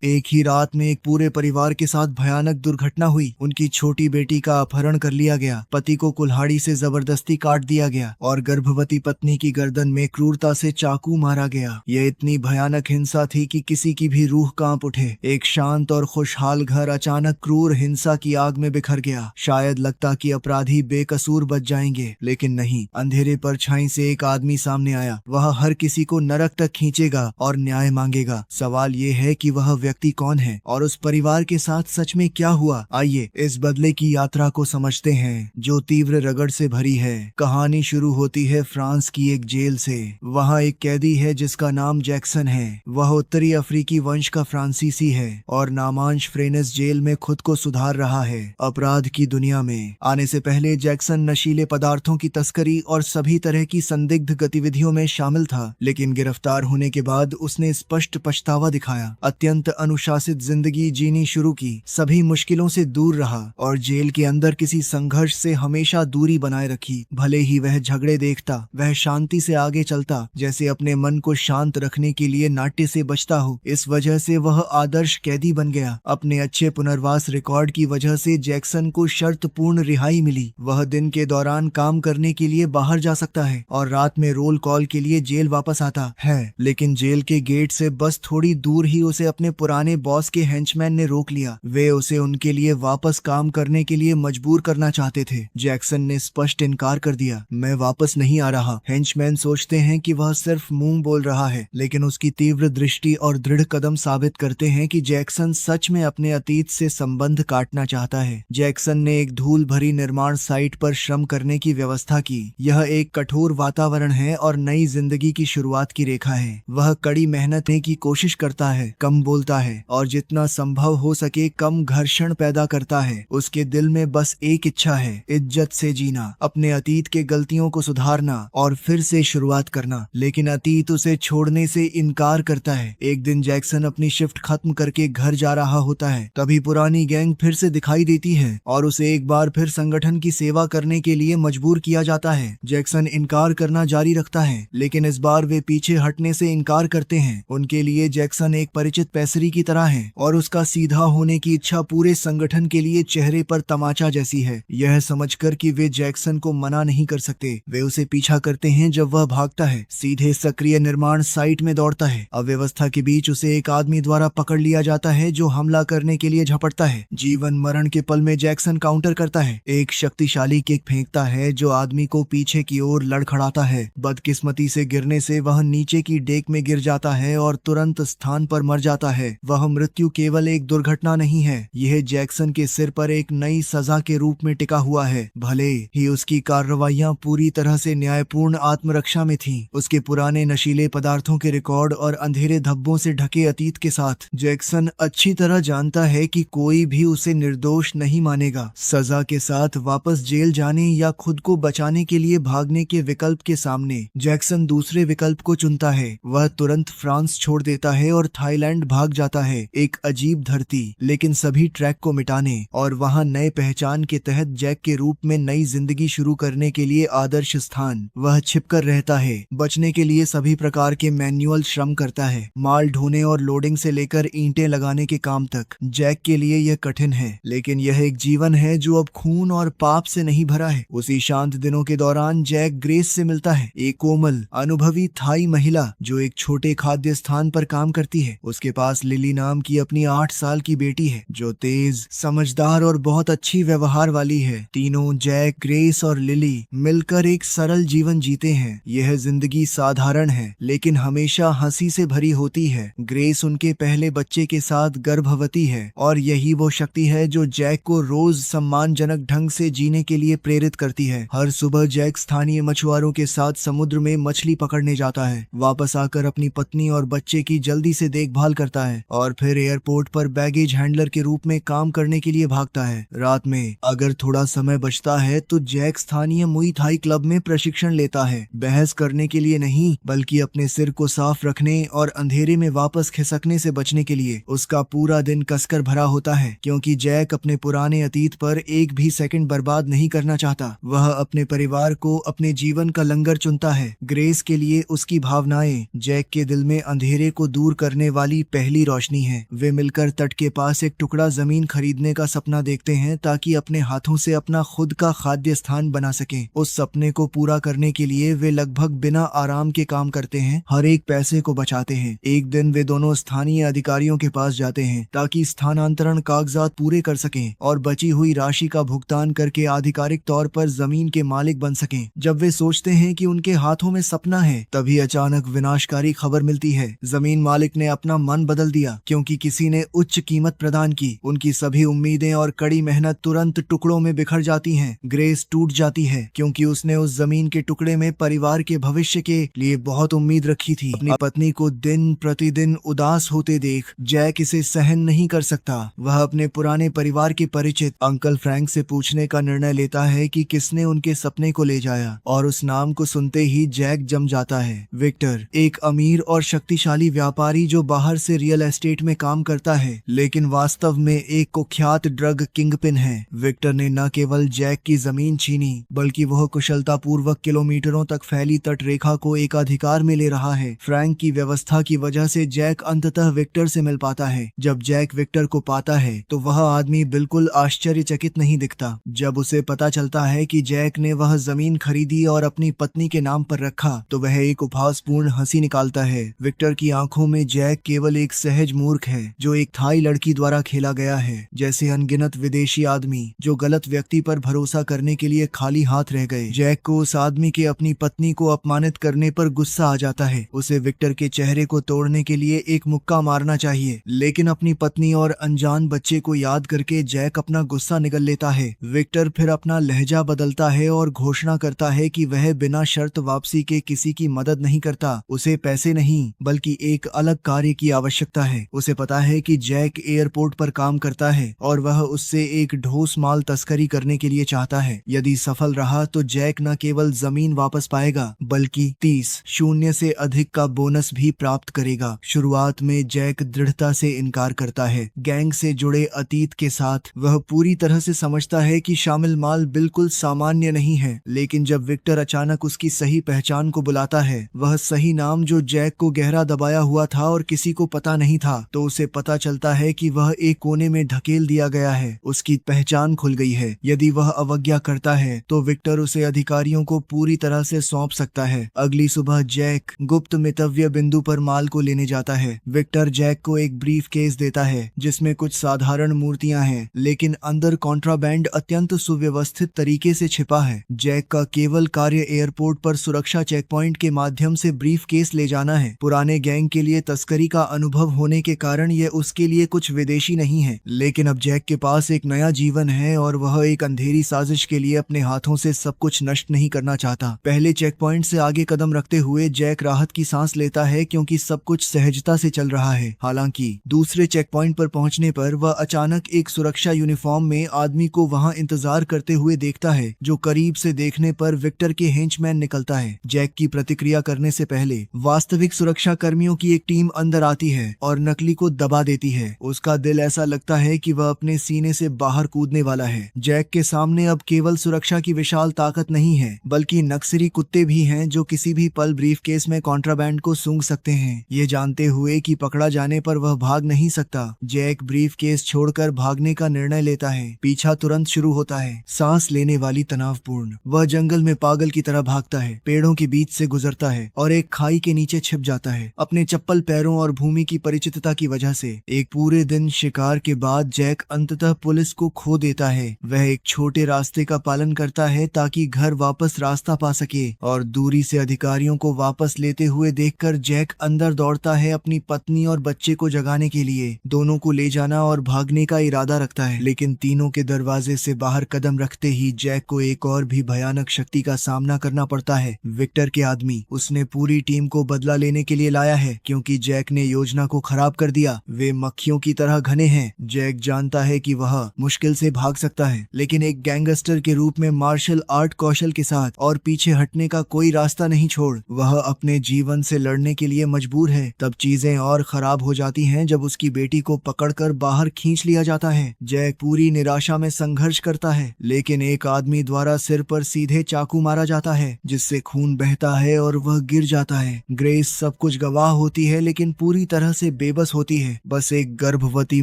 एक ही रात में एक पूरे परिवार के साथ भयानक दुर्घटना हुई। उनकी छोटी बेटी का अपहरण कर लिया गया, पति को कुल्हाड़ी से जबरदस्ती काट दिया गया और गर्भवती पत्नी की गर्दन में क्रूरता से चाकू मारा गया। यह इतनी भयानक हिंसा थी कि किसी की भी रूह कांप उठे। एक शांत और खुशहाल घर अचानक क्रूर हिंसा की आग में बिखर गया। शायद लगता कि अपराधी बेकसूर बच जाएंगे, लेकिन नहीं। अंधेरे परछाई से एक आदमी सामने आया। वह हर किसी को नरक तक खींचेगा और न्याय मांगेगा। सवाल ये है कि वह व्यक्ति कौन है और उस परिवार के साथ सच में क्या हुआ। आइए इस बदले की यात्रा को समझते हैं, जो तीव्र रगड़ से भरी है। कहानी शुरू होती है फ्रांस की एक जेल से। वहाँ एक कैदी है जिसका नाम जैक्सन है। वह उत्तरी अफ्रीकी वंश का फ्रांसीसी है और नामांश फ्रेनेस जेल में खुद को सुधार रहा है। अपराध की दुनिया में आने से पहले जैक्सन नशीले पदार्थों की तस्करी और सभी तरह की संदिग्ध गतिविधियों में शामिल था, लेकिन गिरफ्तार होने के बाद उसने स्पष्ट पछतावा दिखाया। अत्यंत अनुशासित जिंदगी जीनी शुरू की, सभी मुश्किलों से दूर रहा और जेल के अंदर किसी संघर्ष से हमेशा दूरी बनाए रखी। भले ही वह झगड़े देखता, वह शांति से आगे चलता, जैसे अपने मन को शांत रखने के लिए नाट्य से बचता हो। इस वजह से वह आदर्श कैदी बन गया। अपने अच्छे पुनर्वास रिकॉर्ड की वजह से जैक्सन को शर्त पूर्ण रिहाई मिली। वह दिन के दौरान काम करने के लिए बाहर जा सकता है और रात में रोल कॉल के लिए जेल वापस आता है, लेकिन जेल के गेट से बस थोड़ी दूर ही उसे अपने पुराने बॉस के हेंचमैन ने रोक लिया। वे उसे उनके लिए वापस काम करने के लिए मजबूर करना चाहते थे। जैक्सन ने स्पष्ट इनकार कर दिया, मैं वापस नहीं आ रहा। हेंचमैन सोचते हैं कि वह सिर्फ मुंह बोल रहा है, लेकिन उसकी तीव्र दृष्टि और दृढ़ कदम साबित करते हैं कि जैक्सन सच में अपने अतीत से संबंध काटना चाहता है। जैक्सन ने एक धूल भरी निर्माण साइट पर श्रम करने की व्यवस्था की। यह एक कठोर वातावरण है और नई जिंदगी की शुरुआत की रेखा है। वह कड़ी मेहनत करने की कोशिश करता है, कम बोलता है और जितना संभव हो सके कम घर्षण पैदा करता है। उसके दिल में बस एक इच्छा है, इज्जत से जीना, अपने अतीत के गलतियों को सुधारना और फिर से शुरुआत करना। लेकिन अतीत उसे छोड़ने से इनकार करता है। एक दिन जैक्सन अपनी शिफ्ट खत्म करके घर जा रहा होता है, तभी पुरानी गैंग फिर से दिखाई देती है और उसे एक बार फिर संगठन की सेवा करने के लिए मजबूर किया जाता है। जैक्सन इनकार करना जारी रखता है, लेकिन इस बार वे पीछे हटने से इनकार करते हैं। उनके लिए जैक्सन एक परिचित पैसरी की तरह है और उसका सीधा होने की इच्छा पूरे संगठन के लिए चेहरे पर तमाचा जैसी है। यह समझकर कि वे जैक्सन को मना नहीं कर सकते, वे उसे पीछा करते हैं। जब वह भागता है, सीधे सक्रिय निर्माण साइट में दौड़ता है। अव्यवस्था के बीच उसे एक आदमी द्वारा पकड़ लिया जाता है जो हमला करने के लिए झपटता है। जीवन मरण के पल में जैक्सन काउंटर करता है, एक शक्तिशाली किक फेंकता है जो आदमी को पीछे की ओर लड़खड़ाता है। बदकिस्मती से गिरने से वह नीचे की डेक में गिर जाता है और तुरंत स्थान पर मर जाता है। वह मृत्यु केवल एक दुर्घटना नहीं है, यह जैक्सन के सिर पर एक नई सजा के रूप में टिका हुआ है। भले ही उसकी कार्रवाइयां पूरी तरह से न्यायपूर्ण आत्मरक्षा में थीं, उसके पुराने नशीले पदार्थों के रिकॉर्ड और अंधेरे धब्बों से ढके अतीत के साथ जैक्सन अच्छी तरह जानता है कि कोई भी उसे निर्दोष नहीं मानेगा। सजा के साथ वापस जेल जाने या खुद को बचाने के लिए भागने के विकल्प के सामने जैक्सन दूसरे विकल्प को चुनता है। वह तुरंत फ्रांस छोड़ देता है और थाईलैंड भाग जाता है, एक अजीब धरती लेकिन सभी ट्रैक को मिटाने और वहां नए पहचान के तहत जैक के रूप में नई जिंदगी शुरू करने के लिए आदर्श स्थान। वह छिपकर रहता है, बचने के लिए सभी प्रकार के मैन्युअल श्रम करता है, माल ढोने और लोडिंग से लेकर ईंटें लगाने के काम तक। जैक के लिए यह कठिन है, लेकिन यह एक जीवन है जो अब खून और पाप से नहीं भरा है। उसी शांत दिनों के दौरान जैक ग्रेस से मिलता है, एक कोमल अनुभवी थाई महिला जो एक छोटे खाद्य स्थान पर काम करती है। उसके पास लिली नाम की अपनी 8 साल की बेटी है जो तेज, समझदार और बहुत अच्छी व्यवहार वाली है। तीनों जैक, ग्रेस और लिली मिलकर एक सरल जीवन जीते हैं। यह जिंदगी साधारण है लेकिन हमेशा हंसी से भरी होती है। ग्रेस उनके पहले बच्चे के साथ गर्भवती है और यही वो शक्ति है जो जैक को रोज सम्मानजनक ढंग से जीने के लिए प्रेरित करती है। हर सुबह जैक स्थानीय मछुआरों के साथ समुद्र में मछली पकड़ने जाता है, वापस आकर अपनी पत्नी और बच्चे की जल्दी से देखभाल करता है और फिर एयरपोर्ट पर बैगेज हैंडलर के रूप में काम करने के लिए भागता है। रात में अगर थोड़ा समय बचता है तो जैक स्थानीय मुई थाई क्लब में प्रशिक्षण लेता है, बहस करने के लिए नहीं बल्कि अपने सिर को साफ रखने और अंधेरे में वापस खिसकने से बचने के लिए। उसका पूरा दिन कसकर भरा होता है क्योंकि जैक अपने पुराने अतीत पर एक भी सेकंड बर्बाद नहीं करना चाहता। वह अपने परिवार को अपने जीवन का लंगर चुनता है। ग्रेस के लिए उसकी भावनाएं जैक के दिल में अंधेरे को दूर करने वाली पहली रोशनी है। वे मिलकर तट के पास एक टुकड़ा जमीन खरीदने का सपना देखते हैं ताकि अपने हाथों से अपना खुद का खाद्य स्थान बना सकें। उस सपने को पूरा करने के लिए वे लगभग बिना आराम के काम करते हैं, हर एक पैसे को बचाते हैं। एक दिन वे दोनों स्थानीय अधिकारियों के पास जाते हैं ताकि स्थानांतरण कागजात पूरे कर सकें और बची हुई राशि का भुगतान करके आधिकारिक तौर पर जमीन के मालिक बन सकें। जब वे सोचते हैं कि उनके हाथों में सपना है, तभी अचानक विनाशकारी खबर मिलती है। जमीन मालिक ने अपना मन बदल दिया क्योंकि किसी ने उच्च कीमत प्रदान की। उनकी सभी उम्मीदें और कड़ी मेहनत तुरंत टुकड़ों में बिखर जाती हैं। ग्रेस टूट जाती है क्योंकि उसने उस जमीन के टुकड़े में परिवार के भविष्य के लिए बहुत उम्मीद रखी थी। अपनी पत्नी को दिन प्रतिदिन उदास होते देख जैक इसे सहन नहीं कर सकता। वह अपने पुराने परिवार के परिचित अंकल फ्रैंक से पूछने का निर्णय लेता है कि किसने उनके सपने को ले जाया, और उस नाम को सुनते ही जैक जम जाता है। विक्टर, एक अमीर और शक्तिशाली व्यापारी जो बाहर से रियल एस्टेट में काम करता है लेकिन वास्तव में एक कुख्यात ड्रग किंगपिन है। विक्टर ने न केवल जैक की जमीन छीनी बल्कि वह कुशलता पूर्वक किलोमीटरों तक फैली तट रेखा को एकाधिकार में ले रहा है। फ्रैंक की व्यवस्था की वजह से जैक अंततः विक्टर से मिल पाता है। जब जैक विक्टर को पाता है तो वह आदमी बिल्कुल आश्चर्यचकित नहीं दिखता। जब उसे पता चलता है कि जैक ने वह जमीन खरीदी और अपनी पत्नी के नाम पर रखा तो वह एक उपहासपूर्ण हंसी निकालता है। विक्टर की आंखों में जैक केवल एक सहज मूर्ख है जो एक थाई लड़की द्वारा खेला गया है, जैसे अनगिनत विदेशी आदमी जो गलत व्यक्ति पर भरोसा करने के लिए खाली हाथ रह गए। जैक को उस आदमी के अपनी पत्नी को अपमानित करने पर गुस्सा आ जाता है। उसे विक्टर के चेहरे को तोड़ने के लिए एक मुक्का मारना चाहिए, लेकिन अपनी पत्नी और अनजान बच्चे को याद करके जैक अपना गुस्सा निगल लेता है। विक्टर फिर अपना लहजा बदलता है और घोषणा करता है कि वह बिना शर्त वापसी के किसी की मदद नहीं करता। उसे पैसे नहीं बल्कि एक अलग कार्य की आवश्यकता है। उसे पता है कि जैक एयरपोर्ट पर काम करता है और वह उससे एक ढोस माल तस्करी करने के लिए चाहता है। यदि सफल रहा तो जैक न केवल जमीन वापस पाएगा बल्कि 30 शून्य से अधिक का बोनस भी प्राप्त करेगा। शुरुआत में जैक दृढ़ता से इनकार करता है। गैंग से जुड़े अतीत के साथ वह पूरी तरह से समझता है कि शामिल माल बिल्कुल सामान्य नहीं है, लेकिन जब विक्टर अचानक उसकी सही पहचान को बुलाता है, वह सही नाम जो जैक को गहरा दबाया हुआ था और किसी को पता नहीं था, तो उसे पता चलता है कि वह एक कोने में धकेल दिया गया है। उसकी पहचान खुल गई है। यदि वह अवज्ञा करता है तो विक्टर उसे अधिकारियों को पूरी तरह से सौंप सकता है। अगली सुबह जैक गुप्त मितव्य बिंदु पर माल को लेने जाता है। विक्टर जैक को एक ब्रीफ केस देता है जिसमें कुछ साधारण मूर्तियां हैं, लेकिन अंदर कॉन्ट्राबैंड अत्यंत सुव्यवस्थित तरीके से छिपा है। जैक का केवल कार्य एयरपोर्ट पर सुरक्षा चेक पॉइंट के माध्यम से ब्रीफ केस ले जाना है। पुराने गैंग के लिए तस्करी का अनुभव होने के कारण यह उसके लिए कुछ विदेशी नहीं है, लेकिन अब जैक के पास एक नया जीवन है और वह एक अंधेरी साजिश के लिए अपने हाथों से सब कुछ नष्ट नहीं करना चाहता। पहले चेक पॉइंट से आगे कदम रखते हुए जैक राहत की सांस लेता है क्योंकि सब कुछ सहजता से चल रहा है। हालांकि दूसरे चेक पॉइंट पर पहुंचने पर वह अचानक एक सुरक्षा यूनिफॉर्म में आदमी को वहां इंतजार करते हुए देखता है, जो करीब से देखने पर विक्टर के हेंचमैन निकलता है। जैक की प्रतिक्रिया करने से पहले वास्तविक सुरक्षा कर्मियों की एक टीम अंदर आती है और नकली को दबा देती है। उसका दिल ऐसा लगता है कि वह अपने सीने से बाहर कूदने वाला है। जैक के सामने अब केवल सुरक्षा की विशाल ताकत नहीं है बल्कि नक्सली कुत्ते भी हैं जो किसी भी पल ब्रीफकेस में कॉन्ट्राबैंड को सूंघ सकते हैं। ये जानते हुए कि पकड़ा जाने पर वह भाग नहीं सकता, जैक ब्रीफकेस छोड़कर भागने का निर्णय लेता है। पीछा तुरंत शुरू होता है, सांस लेने वाली तनावपूर्ण। वह जंगल में पागल की तरह भागता है, पेड़ों के बीच से गुजरता है और एक खाई के नीचे छिप जाता है। अपने चप्पल पैरों और भूमि की परिचितता की वजह से एक पूरे दिन शिकार के बाद जैक अंततः पुलिस को खो देता है। वह एक छोटे रास्ते का पालन करता है ताकि घर वापस रास्ता पा सके और दूरी से अधिकारियों को वापस लेते हुए देखकर जैक अंदर दौड़ता है अपनी पत्नी और बच्चे को जगाने के लिए। दोनों को ले जाना और भागने का इरादा रखता है, लेकिन तीनों के दरवाजे से बाहर कदम रखते ही जैक को एक और भी भयानक शक्ति का सामना करना पड़ता है। विक्टर के आदमी उसने पूरी टीम को बदला लेने के लिए लाया है क्योंकि जैक ने योजना को खराब कर दिया। वे मक्खियों की तरह घने हैं। जैक जानता है कि वह मुश्किल से भाग सकता है, लेकिन एक गैंगस्टर के रूप में मार्शल आर्ट कौशल के साथ और पीछे हटने का कोई रास्ता नहीं छोड़ वह अपने जीवन से लड़ने के लिए मजबूर है। तब चीजें और खराब हो जाती हैं जब उसकी बेटी को पकड़कर बाहर खींच लिया जाता है। जैक पूरी निराशा में संघर्ष करता है, लेकिन एक आदमी द्वारा सिर पर सीधे चाकू मारा जाता है जिससे खून बहता है और वह गिर जाता है। ग्रेस सब कुछ गवाह होती है लेकिन पूरी तरह से बेबस होती है, बस एक गर्भवती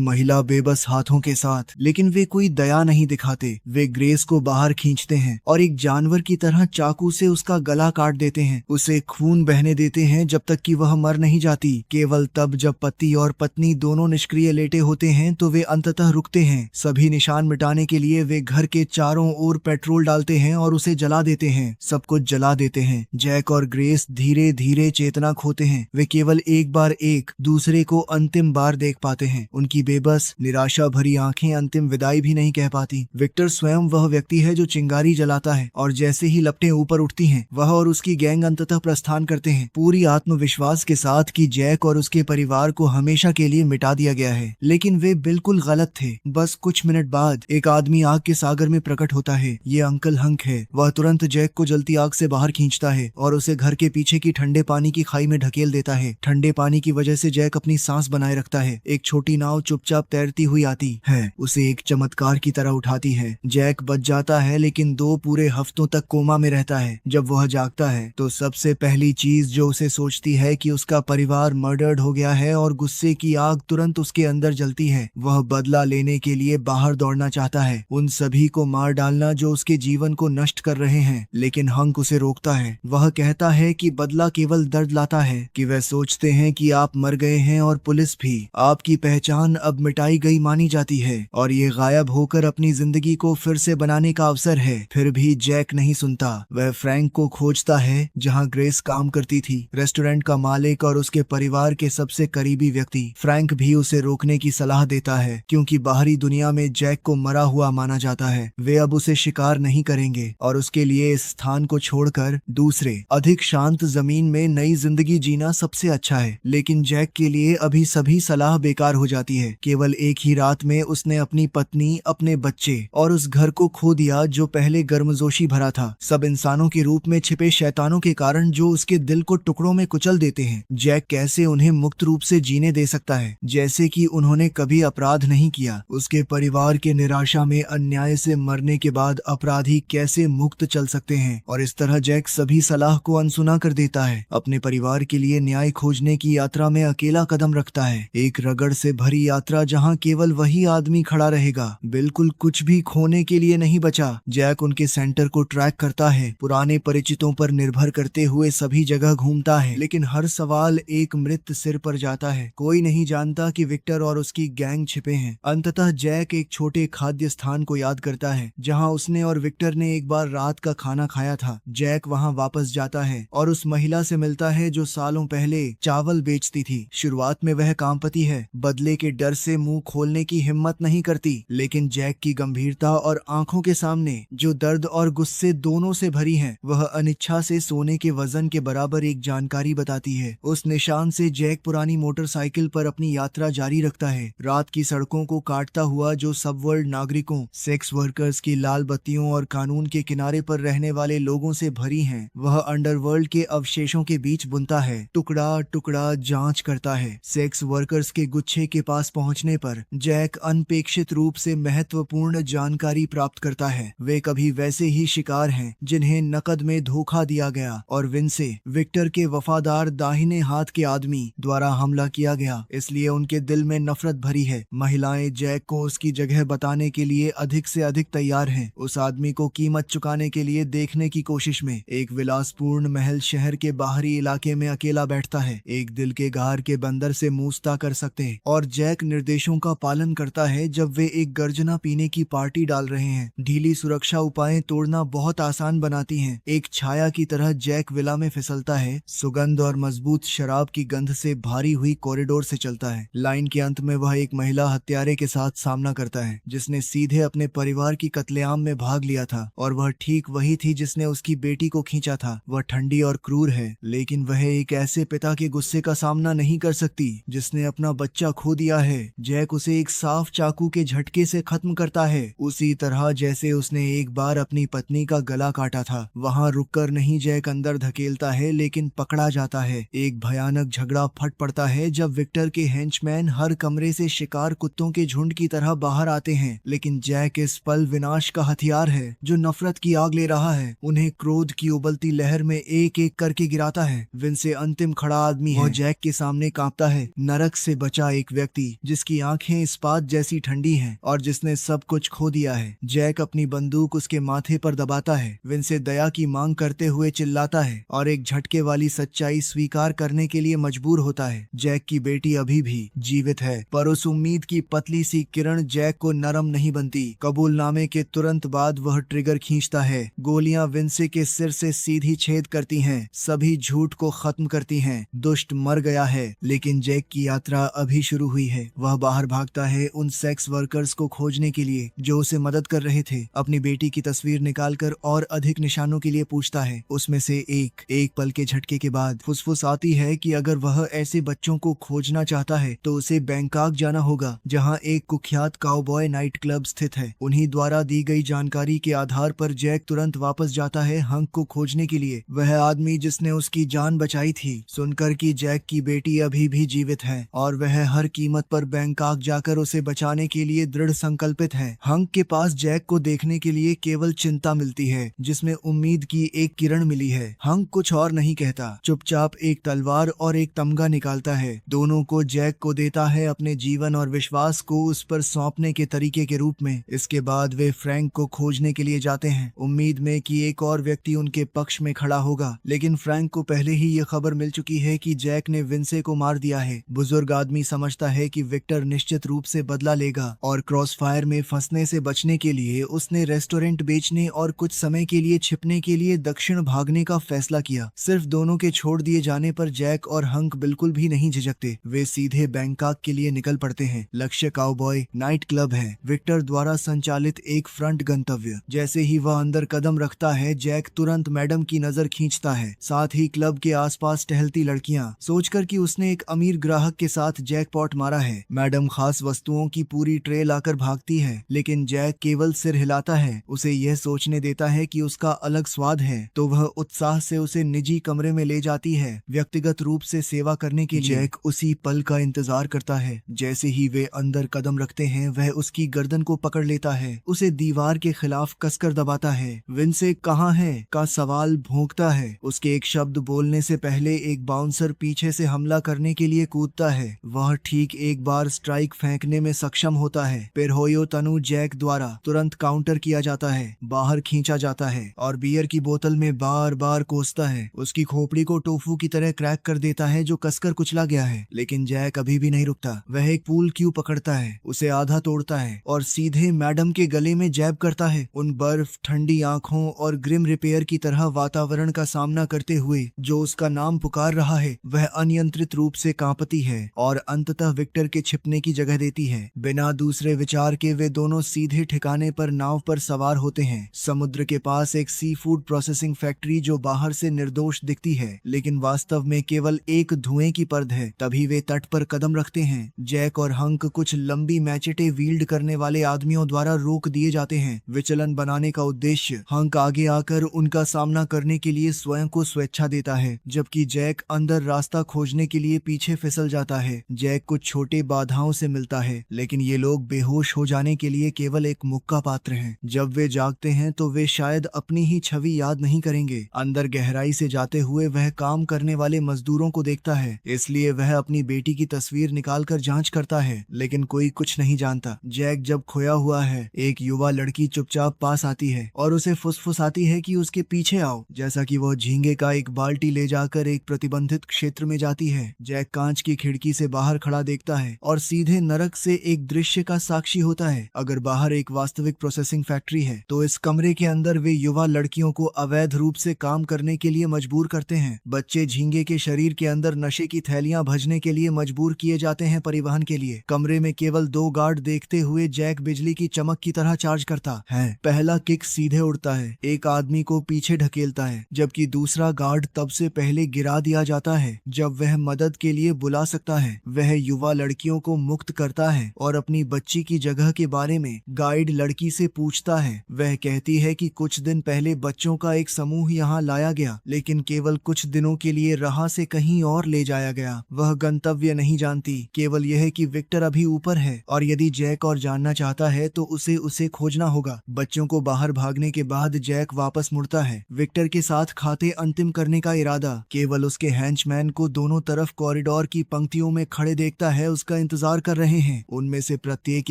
महिला बेबस हाथों के साथ। लेकिन वे कोई दया नहीं दिखाते। वे ग्रेस को बाहर खींचते हैं और एक जानवर की तरह चाकू से उसका गला काट देते हैं। उसे खून बहने देते हैं जब तक कि वह मर नहीं जाती। केवल तब जब पति और पत्नी दोनों निष्क्रिय लेटे होते हैं तो वे अंततः रुकते हैं। सभी निशान मिटाने के लिए वे घर के चारों ओर पेट्रोल डालते हैं और उसे जला देते हैं। सब कुछ जला देते हैं। जैक और ग्रेस धीरे धीरे चेतना खोते हैं। वे केवल एक बार एक दूसरे को अंतिम बार देख पाते हैं। उनकी बेबस निराशा भरी आंखें अंतिम विदाई भी नहीं कह पाती। विक्टर स्वयं वह व्यक्ति है जो चिंगारी जलाता है और जैसे ही लपटें ऊपर उठती हैं, वह और उसकी गैंग अंततः प्रस्थान करते हैं, पूरी आत्मविश्वास के साथ कि जैक और उसके परिवार को हमेशा के लिए मिटा दिया गया है। लेकिन वे बिल्कुल गलत थे। बस कुछ मिनट बाद एक आदमी आग के सागर में प्रकट होता है। ये अंकल हंक है। वह तुरंत जैक को जलती आग से बाहर खींचता है और उसे घर के पीछे की ठंडे पानी की खाई में ढकेल देता है। ठंडे पानी की वजह से जैक अपनी सांस बनाए रखता है। एक छोटी नाव चुपचाप तैरती हुई आती है, उसे एक चमत्कार की तरह उठाती है। जैक बच जाता है लेकिन 2 पूरे हफ्तों तक कोमा में रहता है। जब वह जागता है तो सबसे पहली चीज जो उसे सोचती है कि उसका परिवार मर्डर्ड हो गया है और गुस्से की आग तुरंत उसके अंदर जलती है। वह बदला लेने के लिए बाहर दौड़ना चाहता है, उन सभी को मार डालना जो उसके जीवन को नष्ट कर रहे हैं। लेकिन हंक उसे रोकता है। वह कहता है कि बदला केवल दर्द लाता है, कि वह सोचते हैं कि आप मर गए हैं और पुलिस भी आपकी पहचान अब मिटाई गई मानी जाती है और ये गायब होकर अपनी जिंदगी को फिर से बनाने का अवसर है। फिर भी जैक नहीं सुनता। वह फ्रैंक को खोजता है जहां ग्रेस काम करती थी, रेस्टोरेंट का मालिक और उसके परिवार के सबसे करीबी व्यक्ति। फ्रैंक भी उसे रोकने की सलाह देता है क्योंकि बाहरी दुनिया में जैक को मरा हुआ माना जाता है। वे अब उसे शिकार नहीं करेंगे और उसके लिए इस स्थान को छोड़कर दूसरे अधिक शांत जमीन में नई जिंदगी जीना सबसे अच्छा है। लेकिन जैक के लिए अभी सभी सलाह बेकार हो जाती है। केवल एक ही रात में उसने अपनी पत्नी, अपने बच्चे और उस घर को खो दिया जो पहले गर्मजोशी भरा था, सब इंसानों के रूप में छिपे शैतानों के कारण जो उसके दिल को टुकड़ों में कुचल देते हैं। जैक कैसे उन्हें मुक्त रूप से जीने दे सकता है जैसे कि उन्होंने कभी अपराध नहीं किया। उसके परिवार के निराशा में अन्याय से मरने के बाद अपराधी कैसे मुक्त चल सकते हैं। और इस तरह जैक सभी सलाह को अनसुना कर देता है। अपने परिवार के लिए न्याय खोजने की यात्रा में अकेला कदम रखता है, एक रगड़ से भरी यात्रा जहां केवल वही आदमी खड़ा रहेगा। बिल्कुल कुछ भी खोने के लिए नहीं बचा। जैक उनके सेंटर को ट्रैक करता है, पुराने परिचितों पर निर्भर करते हुए सभी जगह घूमता है, लेकिन हर सवाल एक मृत सिर पर जाता है। कोई नहीं जानता कि विक्टर और उसकी गैंग छिपे हैं। अंततः जैक एक छोटे खाद्य स्थान को याद करता है जहां उसने और विक्टर ने एक बार रात का खाना खाया था। जैक वहां वापस जाता है और उस महिला से मिलता है जो सालों पहले चावल बेचती थी। शुरुआत में वह कामपति है, बदले के डर से मुंह खोलने की हिम्मत नहीं करती, लेकिन जैक की गंभीरता और आंखों के सामने जो दर्द और गुस्से दोनों से भरी हैं, वह अनिच्छा से सोने के वजन के बराबर एक जानकारी बताती है। उस निशान से जैक पुरानी मोटरसाइकिल पर अपनी यात्रा जारी रखता है, रात की सड़कों को काटता हुआ जो सबवर्ल्ड नागरिकों, सेक्स वर्कर्स की लाल बत्तियों और कानून के किनारे पर रहने वाले लोगों से भरी हैं। वह अंडरवर्ल्ड के अवशेषों के बीच बुनता है, टुकड़ा टुकड़ा जांच करता है। सेक्स वर्कर्स के गुच्छे के पास पहुंचने पर जैक अनपेक्षित रूप से महत्वपूर्ण जानकारी प्राप्त करता है। वे कभी वैसे ही शिकार हैं जिन्हें नकद में धोखा दिया गया और विंसे, विक्टर के वफादार दाहिने हाथ के आदमी द्वारा हमला किया गया, इसलिए उनके दिल में नफरत भरी है। महिलाएं जैक को उसकी जगह बताने के लिए अधिक से अधिक तैयार हैं, उस आदमी को कीमत चुकाने के लिए देखने की कोशिश में। एक विलासपूर्ण महल शहर के बाहरी इलाके में अकेला बैठता है, एक दिल के गार के बंदर से मूसता कर सकते हैं। और जैक निर्देशों का पालन करता है जब वे एक गर्जना पीने की पार्टी डाल रहे हैं। ढीली सुरक्षा उपाय तोड़ना बहुत आसान बनाती हैं। एक छाया की तरह जैक विला में फिसलता है, सुगंध और मजबूत शराब की गंध से भारी हुई कॉरिडोर से चलता है। लाइन के अंत में वह एक महिला हत्यारे के साथ सामना करता है जिसने सीधे अपने परिवार की कत्लेआम में भाग लिया था, और वह ठीक वही थी जिसने उसकी बेटी को खींचा था। वह ठंडी और क्रूर है, लेकिन वह एक ऐसे पिता के गुस्से का सामना नहीं कर सकती जिसने अपना बच्चा खो दिया है। जैक उसे एक साफ चाकू के झटके से खत्म करता है, उसी तरह जैसे उसने एक बार अपनी पत्नी का गला काटा था। वहां रुककर नहीं जैक अंदर धकेलता है, लेकिन पकड़ा जाता है। एक भयानक झगड़ा फट पड़ता है जब विक्टर के हेंचमैन हर कमरे से शिकार कुत्तों के झुंड की तरह बाहर आते हैं, लेकिन जैक इस पल विनाश का हथियार है जो नफरत की आग ले रहा है। उन्हें क्रोध की उबलती लहर में एक एक करके गिराता है। विंसे अंतिम खड़ा आदमी है। वह जैक के सामने कांपता होता है नरक से बचा एक व्यक्ति जिसकी आंखें इस्पात जैसी ठंडी हैं और जिसने सब कुछ खो दिया है। जैक अपनी बंदूक उसके माथे पर दबाता है, विन से दया की मांग करते हुए चिल्लाता है और एक झटके वाली सच्चाई स्वीकार करने के लिए मजबूर होता है। जैक की बेटी अभी भी जीवित है, पर उस उम्मीद की पतली सी किरण जैक को नरम नहीं बनती। कबूलनामे के तुरंत बाद वह ट्रिगर खींचता है। गोलियां विंसे के सिर से सीधी छेद करती हैं, सभी झूठ को खत्म करती हैं। दुष्ट मर गया है, लेकिन जैक की यात्रा अभी शुरू हुई है। वह बाहर भागता है उन सेक्स वर्कर्स को खोजने के लिए जो उसे मदद कर रहे थे। अपनी बेटी की तस्वीर निकालकर और अधिक निशानों के लिए पूछता है। उसमें से एक पल के झटके के बाद फुसफुस आती है कि अगर वह ऐसे बच्चों को खोजना चाहता है तो उसे बैंकॉक जाना होगा, जहां एक कुख्यात काउबॉय नाइट क्लब स्थित है। उन्हीं द्वारा दी गई जानकारी के आधार पर जैक तुरंत वापस जाता है हंक को खोजने के लिए। वह आदमी जिसने उसकी जान बचाई थी, सुनकर कि जैक की बेटी अभी भी जीवित है और वह हर कीमत पर बैंकॉक जाकर उसे बचाने के लिए दृढ़ संकल्पित है। हंक के पास जैक को देखने के लिए केवल चिंता मिलती है, जिसमें उम्मीद की एक किरण मिली है। हंक कुछ और नहीं कहता, चुपचाप एक तलवार और एक तमगा निकालता है। दोनों को जैक को देता है अपने जीवन और विश्वास को उस पर सौंपने के तरीके के रूप में। इसके बाद वे फ्रैंक को खोजने के लिए जाते हैं, उम्मीद में कि एक और व्यक्ति उनके पक्ष में खड़ा होगा। लेकिन फ्रैंक को पहले ही ये खबर मिल चुकी है कि जैक ने विंसे को मार दिया है। बुजुर्ग आदमी समझता है कि विक्टर निश्चित रूप से बदला लेगा और क्रॉसफायर में फंसने से बचने के लिए उसने रेस्टोरेंट बेचने और कुछ समय के लिए छिपने के लिए दक्षिण भागने का फैसला किया। सिर्फ दोनों के छोड़ दिए जाने पर जैक और हंक बिल्कुल भी नहीं झिझकते। वे सीधे बैंकॉक के लिए निकल पड़ते हैं। लक्ष्य काउबॉय नाइट क्लब है, विक्टर द्वारा संचालित एक फ्रंट गंतव्य। जैसे ही वह अंदर कदम रखता है, जैक तुरंत मैडम की नजर खींचता है, साथ ही क्लब के आसपास टहलती लड़कियां, सोचकर कि उसने एक अमीर ग्राहक के साथ जैकपॉट मारा है। मैडम खास वस्तुओं की पूरी ट्रे लाकर भागती है, लेकिन जैक केवल सिर हिलाता है। उसे यह सोचने देता है कि उसका अलग स्वाद है, तो वह उत्साह से उसे निजी कमरे में ले जाती है, व्यक्तिगत रूप से सेवा करने के लिए। जैक उसी पल का इंतजार करता है। जैसे ही वे अंदर कदम रखते हैं, वह उसकी गर्दन को पकड़ लेता है, उसे दीवार के खिलाफ कसकर दबाता है। विंसे कहाँ है का सवाल भोंकता है। उसके एक शब्द बोलने से पहले एक बाउंसर पीछे से हमला करने के लिए कूदता है। वह ठीक एक बार स्ट्राइक फेंकने में सक्षम होता है। पेरहोयो तनु जैक द्वारा तुरंत काउंटर किया जाता है, बाहर खींचा जाता है और बियर की बोतल में बार बार कोसता है। उसकी खोपड़ी को टोफू की तरह क्रैक कर देता है जो कसकर कुचला गया है। लेकिन जैक अभी भी नहीं रुकता। वह एक पूल क्यू पकड़ता है, उसे आधा तोड़ता है और सीधे मैडम के गले में जैब करता है। उन बर्फ, ठंडी आंखों और ग्रिम रिपेयर की तरह वातावरण का सामना करते हुए जो उसका नाम पुकार रहा है, वह अनियंत्रित रूप से कांपती है और अंततः विक्टर के छिपने की जगह देती है। बिना दूसरे विचार के वे दोनों सीधे ठिकाने पर नाव पर सवार होते हैं। समुद्र के पास एक सी फूड प्रोसेसिंग फैक्ट्री जो बाहर से निर्दोष दिखती है, लेकिन वास्तव में केवल एक धुएं की परत है। तभी वे तट पर कदम रखते हैं। जैक और हंक कुछ लंबी मैचेटे वील्ड करने वाले आदमियों द्वारा रोक दिए जाते हैं। विचलन बनाने का उद्देश्य हंक आगे आकर उनका सामना करने के लिए स्वयं को स्वेच्छा देता है, जबकि जैक अंदर रास्ता खोजने के लिए पीछे फिसल जाता है। जैक कुछ छोटे बाधाओं से मिलता है, लेकिन ये लोग बेहोश हो जाने के लिए केवल एक मुक्का पात्र हैं। जब वे जागते हैं तो वे शायद अपनी ही छवि याद नहीं करेंगे। अंदर गहराई से जाते हुए वह काम करने वाले मजदूरों को देखता है, इसलिए वह अपनी बेटी की तस्वीर निकालकर जांच करता है, लेकिन कोई कुछ नहीं जानता। जैक जब खोया हुआ है, एक युवा लड़की चुपचाप पास आती है और उसे फुसफुसाती है कि उसके पीछे आओ। जैसा कि वह झींगे का एक बाल्टी ले जाकर एक प्रतिबंधित क्षेत्र में जाती है। जैक कांच की खिड़की से बाहर खड़ा देखता है और सीधे नरक से एक दृश्य का साक्षी होता है। अगर बाहर एक वास्तविक प्रोसेसिंग फैक्ट्री है, तो इस कमरे के अंदर वे युवा लड़कियों को अवैध रूप से काम करने के लिए मजबूर करते हैं। बच्चे झींगे के शरीर के अंदर नशे की थैलियां भजने के लिए मजबूर किए जाते हैं परिवहन के लिए। कमरे में केवल 2 गार्ड देखते हुए जैक बिजली की चमक की तरह चार्ज करता है। पहला किक सीधे उड़ता है, एक आदमी को पीछे ढकेलता है, जबकि दूसरा गार्ड तब से पहले गिरा दिया जाता है जब वह मदद के लिए बुला सकता है। वह युवा लड़कियों को मुक्त करता है और अपनी बच्ची की जगह के बारे में गाइड लड़की से पूछता है। वह कहती है कि कुछ दिन पहले बच्चों का एक समूह यहाँ लाया गया, लेकिन केवल कुछ दिनों के लिए राह से कहीं और ले जाया गया। वह गंतव्य नहीं जानती, केवल यह कि विक्टर अभी ऊपर है और यदि जैक और जानना चाहता है तो उसे खोजना होगा। बच्चों को बाहर भागने के बाद जैक वापस मुड़ता है, विक्टर के साथ खाते अंतिम करने का इरादा। केवल उसके हैंचमैन को दोनों तरफ कॉरिडोर कॉरिडोर की पंक्तियों में खड़े देखता है उसका इंतजार कर रहे हैं। उनमें से प्रत्येक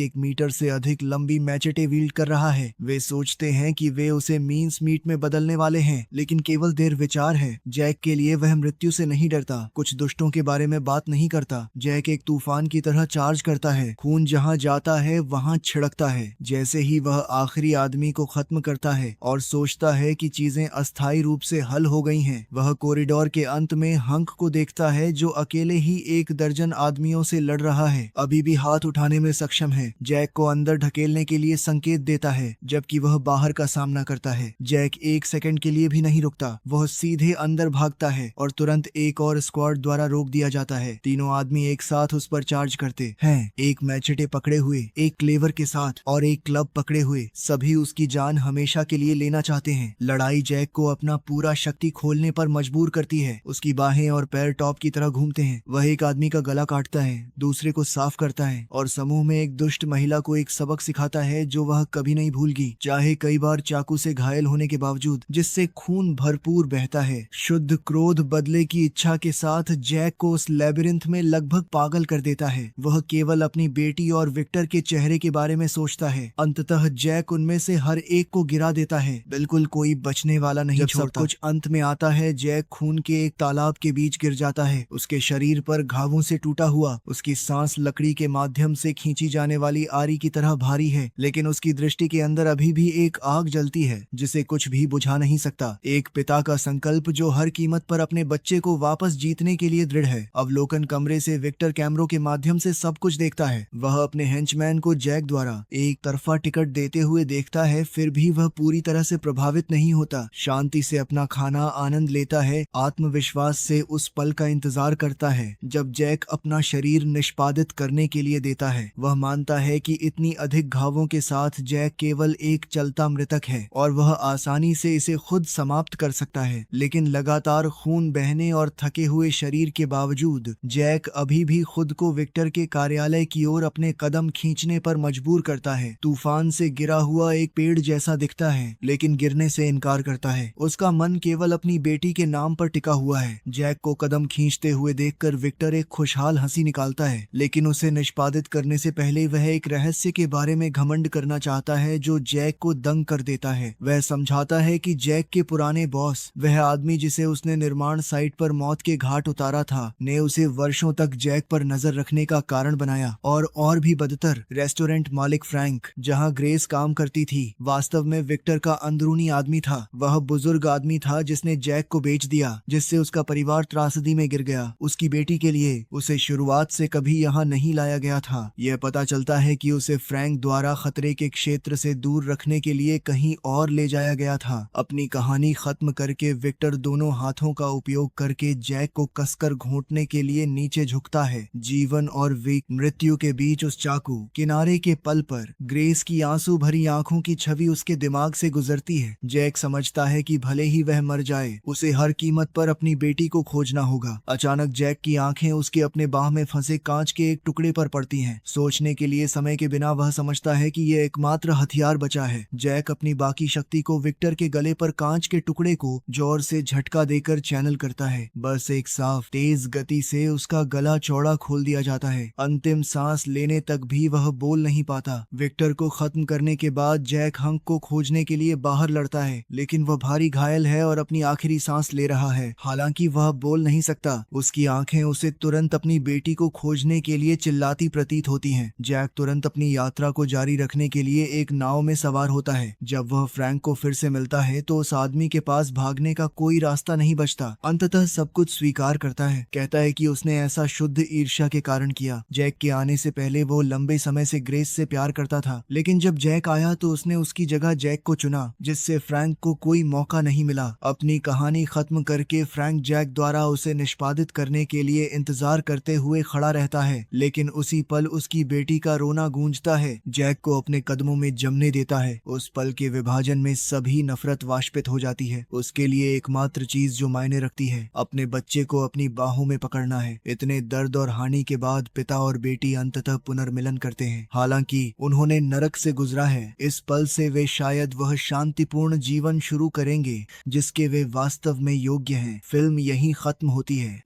1 मीटर से अधिक लंबी मैचेटे वील्ड कर रहा है। वे सोचते हैं कि वे उसे मीन्स मीट में बदलने वाले हैं, लेकिन केवल देर विचार है। जैक के लिए वह मृत्यु से नहीं डरता, कुछ दुष्टों के बारे में बात नहीं करता। जैक एक तूफान की तरह चार्ज करता है, खून जहाँ जाता है वहाँ छिड़कता है। जैसे ही वह आखिरी आदमी को खत्म करता है और सोचता है कि चीजें अस्थायी रूप से हल हो गई हैं, वह कॉरिडोर के अंत में हंक को देखता है जो अकेले ही 1 दर्जन आदमियों से लड़ रहा है, अभी भी हाथ उठाने में सक्षम है। जैक को अंदर ढकेलने के लिए संकेत देता है, जबकि वह बाहर का सामना करता है। जैक 1 सेकंड के लिए भी नहीं रुकता, वह सीधे अंदर भागता है और तुरंत एक और स्क्वाड द्वारा रोक दिया जाता है। तीनों आदमी एक साथ उस पर चार्ज करते हैं, एक मैचेटे पकड़े हुए, एक क्लेवर के साथ और एक क्लब पकड़े हुए। सभी उसकी जान हमेशा के लिए लेना चाहते हैं। लड़ाई जैक को अपना पूरा शक्ति खोलने पर मजबूर करती है। उसकी बाहें और पैर टॉप की तरह घूमते हैं। वह एक आदमी का गला काटता है, दूसरे को साफ करता है और समूह में एक दुष्ट महिला को एक सबक सिखाता है जो वह कभी नहीं भूलगी, चाहे कई बार चाकू से घायल होने के बावजूद, जिससे खून भरपूर बहता है। शुद्ध क्रोध बदले की इच्छा के साथ जैक को उस लेबिरिंथ में लगभग पागल कर देता है। वह केवल अपनी बेटी और विक्टर के चेहरे के बारे में सोचता है। अंततः जैक उनमें से हर एक को गिरा देता है, बिल्कुल कोई बचने वाला नहीं छोड़ता। जब सब कुछ अंत में आता है, जैक खून के एक तालाब के बीच गिर जाता है। उसके शरीर पर घावों से टूटा हुआ, उसकी सांस लकड़ी के माध्यम से खींची जाने वाली आरी की तरह भारी है, लेकिन उसकी दृष्टि के अंदर अभी भी एक आग जलती है जिसे कुछ भी बुझा नहीं सकता। एक पिता का संकल्प जो हर कीमत पर अपने बच्चे को वापस जीतने के लिए दृढ़ है। अवलोकन कमरे से विक्टर कैमरों के माध्यम से सब कुछ देखता है। वह अपने हेंचमैन को जैक द्वारा एक तरफा टिकट देते हुए देखता है, फिर भी वह पूरी तरह से प्रभावित नहीं होता। शांति से अपना खाना आनंद लेता है, आत्मविश्वास से उस पल का इंतजार करता है जब जैक अपना शरीर निष्पादित करने के लिए देता है। वह मानता है कि इतनी अधिक घावों के साथ जैक केवल एक चलता मृतक है और वह आसानी से इसे खुद समाप्त कर सकता है। लेकिन लगातार खून बहने और थके हुए शरीर के बावजूद जैक अभी भी खुद को विक्टर के कार्यालय की ओर अपने कदम खींचने पर मजबूर करता है। तूफान से गिरा हुआ एक पेड़ जैसा दिखता है, लेकिन गिरने से इनकार करता है। उसका मन केवल अपनी बेटी के नाम पर टिका हुआ है। जैक को कदम खींचते हुए देखकर विक्टर एक खुशहाल हंसी निकालता है, लेकिन उसे निष्पादित करने से पहले वह एक रहस्य के बारे में घमंड करना चाहता है जो जैक को दंग कर देता है। वह समझाता है कि जैक के पुराने बॉस, वह आदमी जिसे उसने निर्माण साइट पर मौत के घाट उतारा था, ने उसे वर्षों तक जैक पर नजर रखने का कारण बनाया। और भी बदतर, रेस्टोरेंट मालिक फ्रैंक, जहां ग्रेस काम करती थी, वास्तव में विक्टर का अंदरूनी आदमी था। वह बुजुर्ग आदमी था जिसने जैक को बेच दिया, जिससे उसका परिवार त्रासदी में गिर गया। उसकी बेटी के लिए उसे शुरुआत से कभी यहाँ नहीं लाया गया था। यह पता चलता है कि उसे फ्रैंक द्वारा खतरे के क्षेत्र से दूर रखने के लिए कहीं और ले जाया गया था। अपनी कहानी खत्म करके विक्टर दोनों हाथों का उपयोग करके जैक को कसकर घोंटने के लिए नीचे झुकता है। जीवन और मृत्यु के बीच उस चाकू किनारे के पल पर ग्रेस की आंसू भरी आंखों की छवि उसके दिमाग से गुजरती है। जैक समझता है कि भले ही वह मर जाए, उसे हर कीमत पर अपनी बेटी को खोजना होगा। अचानक जैक की आंखें उसके अपने बाह में फंसे कांच के एक टुकड़े पर पड़ती हैं। सोचने के लिए समय के बिना वह समझता है कि यह एकमात्र हथियार बचा है। जैक अपनी बाकी शक्ति को विक्टर के गले पर कांच के टुकड़े को जोर से झटका देकर चैनल करता है। बस एक साफ तेज गति से उसका गला चौड़ा खोल दिया जाता है। अंतिम सांस लेने तक भी वह बोल नहीं पाता। विक्टर को खत्म करने के बाद जैक हंक को खोजने के लिए बाहर लड़ता है, लेकिन वह भारी घायल है और अपनी आखिरी सांस ले रहा है। हालांकि वह बोल नहीं सकता। उसकी आंखें उसे तुरंत अपनी बेटी को खोजने के लिए चिल्लाती प्रतीत होती हैं। जैक तुरंत अपनी यात्रा को जारी रखने के लिए एक नाव में सवार होता है। जब वह फ्रैंक को फिर से मिलता है तो उस आदमी के पास भागने का कोई रास्ता नहीं बचता। अंततः सब कुछ स्वीकार करता है, कहता है कि उसने ऐसा शुद्ध ईर्ष्या के कारण किया। जैक के आने से पहले वो लंबे समय से ग्रेस से प्यार करता था, लेकिन जब जैक आया तो उसने उसकी जगह जैक को चुना, जिससे फ्रैंक को कोई मौका नहीं मिला। अपनी कहानी खत्म करके फ्रैंक जैक द्वारा उसे निष्पादित करने के लिए इंतजार करते हुए खड़ा रहता है, लेकिन उसी पल उसकी बेटी का रोना गूंजता है। जैक को अपने कदमों में जमने देता है। उस पल के विभाजन में सभी नफरत वाष्पित हो जाती है। उसके लिए एकमात्र चीज जो मायने रखती है, अपने बच्चे को अपनी बाहों में पकड़ना है। इतने दर्द और हानि के बाद पिता और बेटी अंततः पुनर्मिलन करते हैं। हालांकि उन्होंने नरक से गुजरा है, इस पल से वे शायद वह शांतिपूर्ण जीवन शुरू करेंगे जिसके वे वास्तव में योग्य हैं। फिल्म यहीं खत्म होती है।